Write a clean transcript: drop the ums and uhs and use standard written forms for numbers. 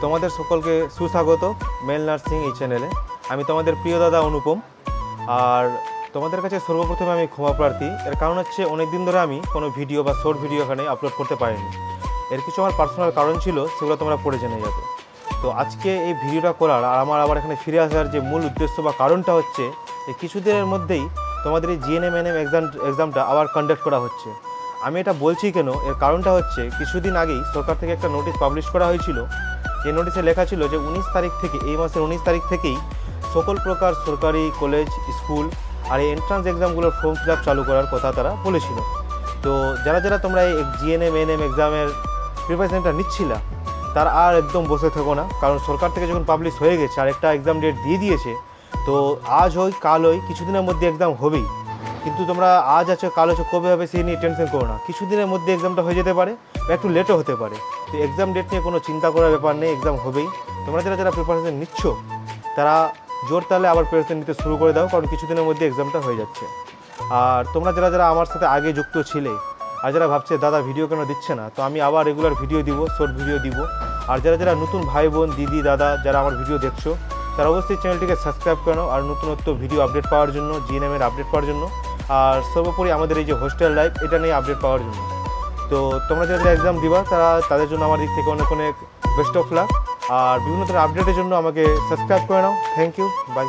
তোমাদের সকলকে সুস্বাগত mail nursing এই চ্যানেলে। আমি তোমাদের প্রিয় দাদা অনুপম। আর তোমাদের কাছে সর্বপ্রথমে আমি ক্ষমা প্রার্থী। এর কারণ হচ্ছে অনেক দিন ধরে আমি কোনো ভিডিও বা শর্ট ভিডিও এখানে আপলোড করতে পারিনি। এর কিছু আমার পার্সোনাল কারণ ছিল, সেগুলো তোমরা পড়ে জেনে যাবে। তো আজকে এই ভিডিওটা করার আর আমার আবার এখানে ফিরে আসার যে মূল উদ্দেশ্য বা কারণটা হচ্ছে, এই কিছুদিনের মধ্যেই তোমাদের এই জিএনএম এক্সামটা আবার কন্ডাক্ট করা হচ্ছে। আমি এটা বলছি কেন, এর কারণটা হচ্ছে কিছুদিন আগেই সরকার থেকে একটা নোটিশ পাবলিশ করা হয়েছিল। যে নোটিশে লেখা ছিল যে 19 তারিখ থেকে, এই মাসের 19 তারিখ থেকেই সকল প্রকার সরকারি কলেজ, স্কুল আর এই এন্ট্রান্স এক্সামগুলোর ফর্ম ফিল আপ চালু করার কথা তারা বলেছিল। তো যারা যারা তোমরা এই জিএনএম এক্সামের প্রিপারেশনটা নিচ্ছিলা, তার আর একদম বসে থাকো না, কারণ সরকার থেকে যখন পাবলিশ হয়ে গেছে আর একটা এক্সাম ডেট দিয়ে দিয়েছে, তো আজ হয় কাল হয় কিছুদিনের মধ্যে এক্সাম হবেই। কিন্তু তোমরা আজ আছো কাল আছো, কবে হবে সেই নিয়ে টেনশন করো না। কিছুদিনের মধ্যে এক্সামটা হয়ে যেতে পারে বা একটু লেটও হতে পারে। তো এক্সাম ডেট নিয়ে কোনো চিন্তা করার ব্যাপার নেই, এক্সাম হবেই। তোমরা যারা যারা প্রিপারেশন নিচ্ছ, তারা জোর তালে আবার প্রিপারেশন নিতে শুরু করে দাও, কারণ কিছুদিনের মধ্যে এক্সামটা হয়ে যাচ্ছে। আর তোমরা যারা যারা আমার সাথে আগে যুক্ত ছিলে আর যারা ভাবছে দাদা ভিডিও কেন দিচ্ছে না, তো আমি আবার রেগুলার ভিডিও দিব, শর্ট ভিডিও দিব। আর যারা যারা নতুন ভাই বোন, দিদি, দাদা যারা আমার ভিডিও দেখছো, তারা অবশ্যই চ্যানেলটিকে সাবস্ক্রাইব করো আর নতুনত্ব ভিডিও আপডেট পাওয়ার জন্য, জিএনএমের আপডেট পাওয়ার জন্য, আর সর্বোপরি আমাদের এই যে হোস্টেল লাইফ, এটা নিয়ে আপডেট পাওয়ার জন্য। তো তোমরা যারা যারা এক্সাম দিবা, তাদের জন্য আমার দিক থেকে অনেক অনেক বেস্ট অফ লাক। আর বিভিন্ন ধরনের আপডেটের জন্য আমাকে সাবস্ক্রাইব করে নাও। Thank you, by.